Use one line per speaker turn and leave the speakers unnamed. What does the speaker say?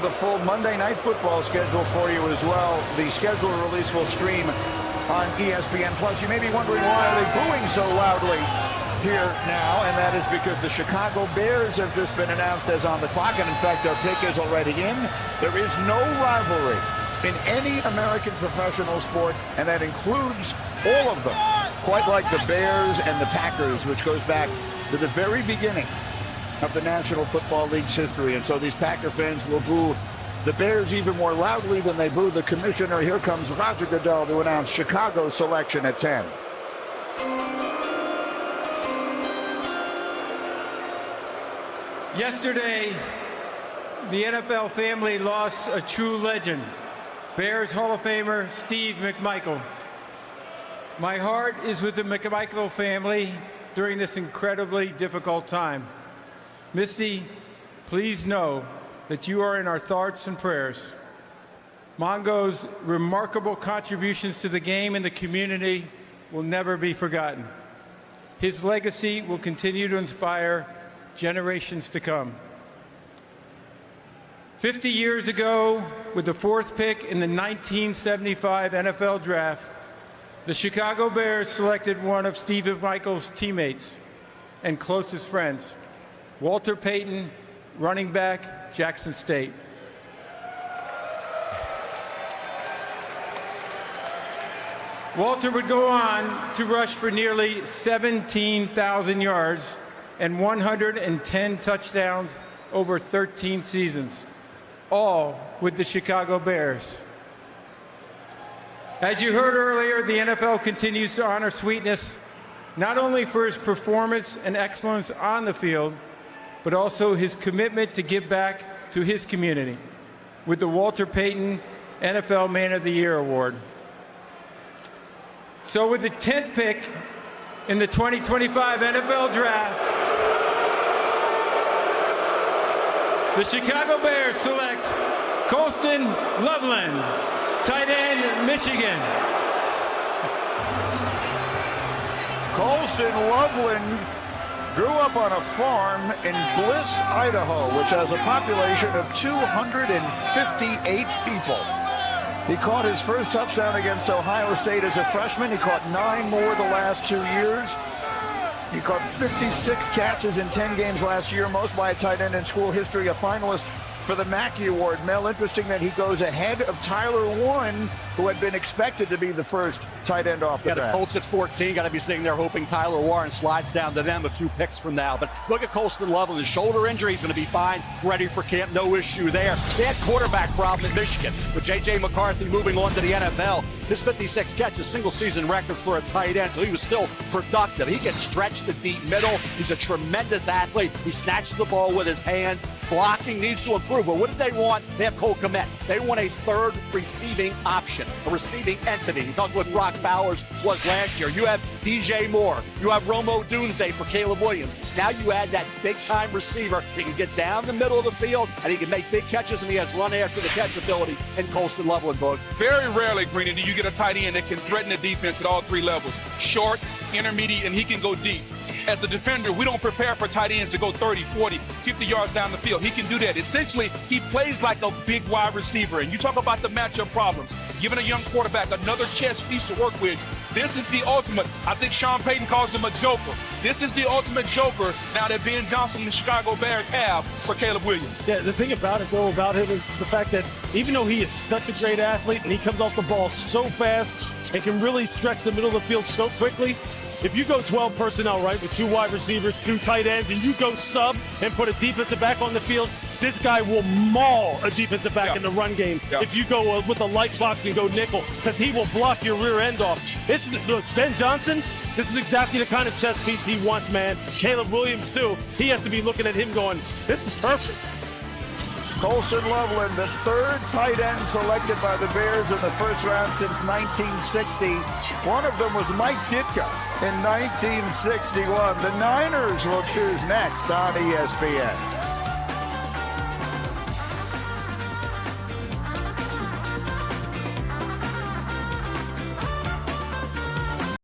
have the full Monday Night Football schedule for you as well. The schedule release will stream on ESPN+. You may be wondering why are they booing so loudly here now, and that is because the Chicago Bears have just been announced as on the clock, and in fact their pick is already in. There is no rivalry in any American professional sport, and that includes all of them, quite like the Bears and the Packers, which goes back to the very beginning of the National Football League's history. And so these Packer fans will boo the Bears even more loudly than they boo the commissioner. Here comes Roger Goodell to announce Chicago's selection at 10.
Yesterday, the NFL family lost a true legend, Bears Hall of Famer Steve McMichael. My heart is with the McMichael family during this incredibly difficult time. Misty, please know that you are in our thoughts and prayers. Mongo's remarkable contributions to the game and the community will never be forgotten. His legacy will continue to inspire generations to come. 50 years ago, with the 4th pick in the 1975 NFL Draft, the Chicago Bears selected one of Steve McMichael's teammates and closest friends, Walter Payton, running back, Jackson State. Walter would go on to rush for nearly 17,000 yards and 110 touchdowns over 13 seasons, all with the Chicago Bears. As you heard earlier, the NFL continues to honor Sweetness, not only for his performance and excellence on the field, but also his commitment to give back to his community with the Walter Payton NFL Man of the Year Award. So with the 10th pick in the 2025 NFL Draft, the Chicago Bears select Colston Loveland, tight end, Michigan.
Colston Loveland grew up on a farm in Bliss, Idaho, which has a population of 258 people. He caught his first touchdown against Ohio State as a freshman. He caught 9 more the last 2 years. He caught 56 catches in 10 games last year, most by a tight end in school history, a finalist for the Mackey Award. Mel, interesting that he goes ahead of Tyler Warren, who had been expected to be the first tight end off the draft.
The Colts at 14, got to be sitting there hoping Tyler Warren slides down to them a few picks from now. But look at Colston Loveland, his shoulder injury, he's going to be fine, ready for camp, no issue there. They had quarterback problem in Michigan with J.J. McCarthy moving on to the NFL. His 56 catches, single season record for a tight end, so he was still productive. He can stretch the deep middle. He's a tremendous athlete. He snatches the ball with his hands. Blocking needs to improve. But what did they want? They have Cole Kmet. They want a third receiving option, a receiving entity. You talked what Brock Bowers was last year. You have DJ Moore. You have Romo Dunze for Caleb Williams. Now you add that big-time receiver. He can get down the middle of the field, and he can make big catches, and he has run after the catch ability in Colston Loveland, Boog.
Very rarely, Greeny, do you get a tight end that can threaten the defense at all 3 levels. Short, intermediate, and he can go deep. As a defender, we don't prepare for tight ends to go 30, 40, 50 yards down the field. He can do that. Essentially, he plays like a big wide receiver. And you talk about the matchup problems. Giving a young quarterback another chess piece to work with. This is the ultimate. I think Sean Payton calls him a joker. This is the ultimate joker now that Ben Johnson and the Chicago Bears have for Caleb Williams.
Yeah, the thing about it, though, about him is the fact that even though he is such a great athlete and he comes off the ball so fast and can really stretch the middle of the field so quickly, if you go 12 personnel, right, with 2 wide receivers, 2 tight ends, and you go sub and put a defensive back on the field, this guy will maul a defensive back in the run game if you go with a light box and go nickel, because he will block your rear end off. Look, Ben Johnson, this is exactly the kind of chess piece he wants, man. Caleb Williams, too. He has to be looking at him going, this is perfect.
Colston Loveland, the 3rd tight end selected by the Bears in the first round since 1960. One of them was Mike Ditka in 1961. The Niners will choose next on ESPN.